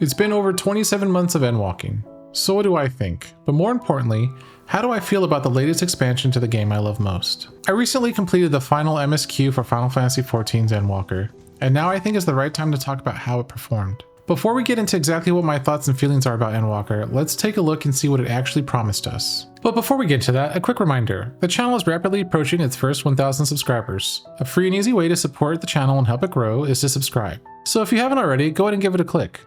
It's been over 27 months of Endwalking. So what do I think? But more importantly, how do I feel about the latest expansion to the game I love most? I recently completed the final MSQ for Final Fantasy XIV's Endwalker, and now I think is the right time to talk about how it performed. Before we get into exactly what my thoughts and feelings are about Endwalker, let's take a look and see what it actually promised us. But before we get to that, a quick reminder. The channel is rapidly approaching its first 1,000 subscribers. A free and easy way to support the channel and help it grow is to subscribe. So if you haven't already, go ahead and give it a click.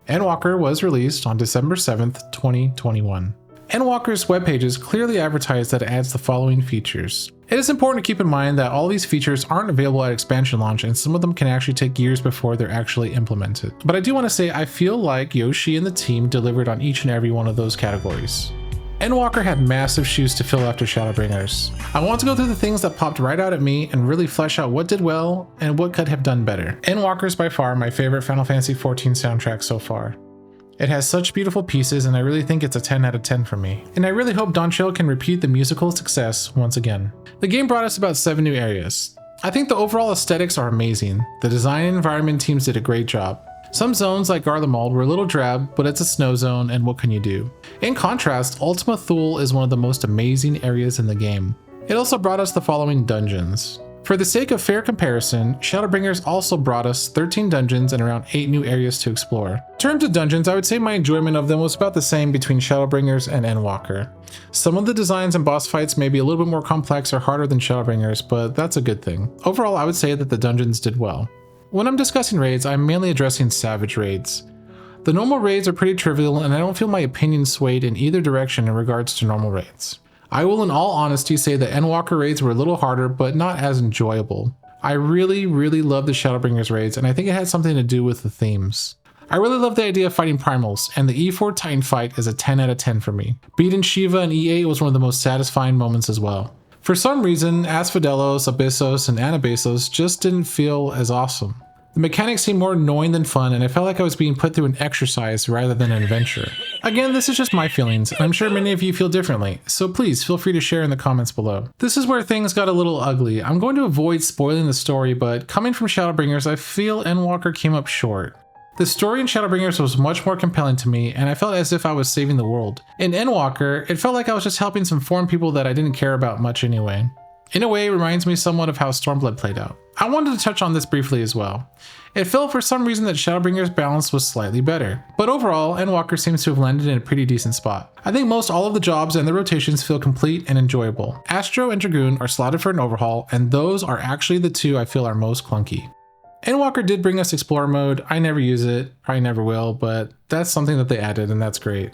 Endwalker was released on December 7th, 2021. Endwalker's web pages clearly advertise that it adds the following features. It is important to keep in mind that all these features aren't available at expansion launch, and some of them can actually take years before they're actually implemented. But I do want to say I feel like Yoshi and the team delivered on each and every one of those categories. Endwalker had massive shoes to fill after Shadowbringers. I want to go through the things that popped right out at me and really flesh out what did well and what could have done better. Endwalker is by far my favorite Final Fantasy XIV soundtrack so far. It has such beautiful pieces, and I really think it's a 10 out of 10 for me. And I really hope Dawntrail can repeat the musical success once again. The game brought us about 7 new areas. I think the overall aesthetics are amazing. The design and environment teams did a great job. Some zones like Garlemald were a little drab, but it's a snow zone, and what can you do? In contrast, Ultima Thule is one of the most amazing areas in the game. It also brought us the following dungeons. For the sake of fair comparison, Shadowbringers also brought us 13 dungeons and around 8 new areas to explore. In terms of dungeons, I would say my enjoyment of them was about the same between Shadowbringers and Endwalker. Some of the designs and boss fights may be a little bit more complex or harder than Shadowbringers, but that's a good thing. Overall, I would say that the dungeons did well. When I'm discussing raids, I'm mainly addressing savage raids. The normal raids are pretty trivial, and I don't feel my opinion swayed in either direction in regards to normal raids. I will in all honesty say that Endwalker raids were a little harder, but not as enjoyable. I really love the Shadowbringers raids, and I think it had something to do with the themes. I really love the idea of fighting primals, and the E4 Titan fight is a 10 out of 10 for me. Beating Shiva and E8 was one of the most satisfying moments as well. For some reason, Asphodelos, Abyssos, and Anabasos just didn't feel as awesome. The mechanics seemed more annoying than fun, and I felt like I was being put through an exercise rather than an adventure. Again, this is just my feelings, and I'm sure many of you feel differently, so please feel free to share in the comments below. This is where things got a little ugly. I'm going to avoid spoiling the story, but coming from Shadowbringers, I feel Endwalker came up short. The story in Shadowbringers was much more compelling to me, and I felt as if I was saving the world. In Endwalker, it felt like I was just helping some foreign people that I didn't care about much anyway. In a way, it reminds me somewhat of how Stormblood played out. I wanted to touch on this briefly as well. It felt for some reason that Shadowbringers' balance was slightly better, but overall, Endwalker seems to have landed in a pretty decent spot. I think most all of the jobs and the rotations feel complete and enjoyable. Astro and Dragoon are slotted for an overhaul, and those are actually the two I feel are most clunky. Endwalker did bring us Explorer mode. I never use it, probably never will, but that's something that they added, and that's great.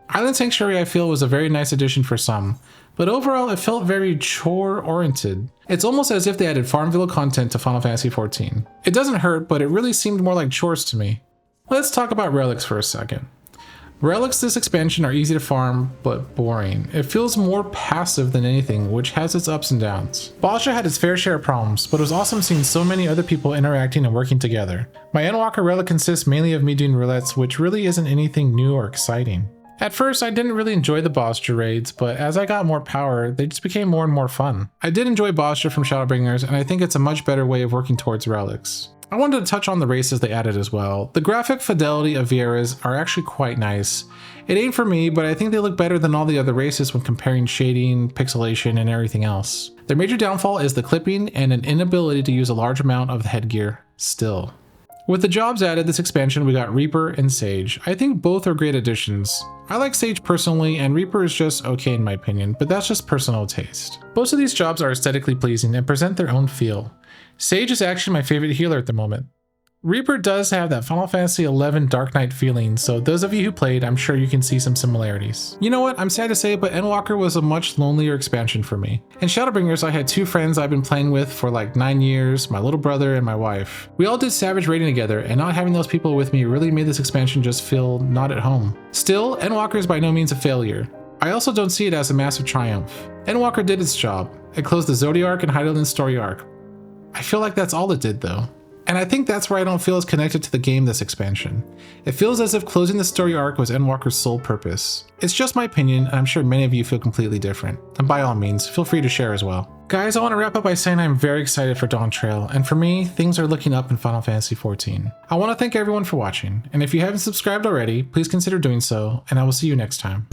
Island Sanctuary I feel was a very nice addition for some, but overall it felt very chore-oriented. It's almost as if they added Farmville content to Final Fantasy XIV. It doesn't hurt, but it really seemed more like chores to me. Let's talk about Relics for a second. Relics this expansion are easy to farm, but boring. It feels more passive than anything, which has its ups and downs. Balsha had its fair share of problems, but it was awesome seeing so many other people interacting and working together. My Endwalker relic consists mainly of me doing roulettes, which really isn't anything new or exciting. At first, I didn't really enjoy the Bostra raids, but as I got more power, they just became more and more fun. I did enjoy Bostra from Shadowbringers, and I think it's a much better way of working towards Relics. I wanted to touch on the races they added as well. The graphic fidelity of Vieira's are actually quite nice. It ain't for me, but I think they look better than all the other races when comparing shading, pixelation, and everything else. Their major downfall is the clipping and an inability to use a large amount of the headgear still. With the jobs added this expansion, we got Reaper and Sage. I think both are great additions. I like Sage personally, and Reaper is just okay in my opinion, but that's just personal taste. Both of these jobs are aesthetically pleasing and present their own feel. Sage is actually my favorite healer at the moment. Reaper does have that Final Fantasy XI Dark Knight feeling, so those of you who played, I'm sure you can see some similarities. You know what, I'm sad to say, but Endwalker was a much lonelier expansion for me. In Shadowbringers, I had 2 friends I've been playing with for like 9 years, my little brother and my wife. We all did Savage raiding together, and not having those people with me really made this expansion just feel not at home. Still, Endwalker is by no means a failure. I also don't see it as a massive triumph. Endwalker did its job. It closed the Zodiark and Hydaelyn's story arc. I feel like that's all it did though. And I think that's where I don't feel as connected to the game this expansion. It feels as if closing the story arc was Endwalker's sole purpose. It's just my opinion, and I'm sure many of you feel completely different. And by all means, feel free to share as well. Guys, I want to wrap up by saying I'm very excited for Dawntrail, and for me, things are looking up in Final Fantasy XIV. I want to thank everyone for watching, and if you haven't subscribed already, please consider doing so, and I will see you next time.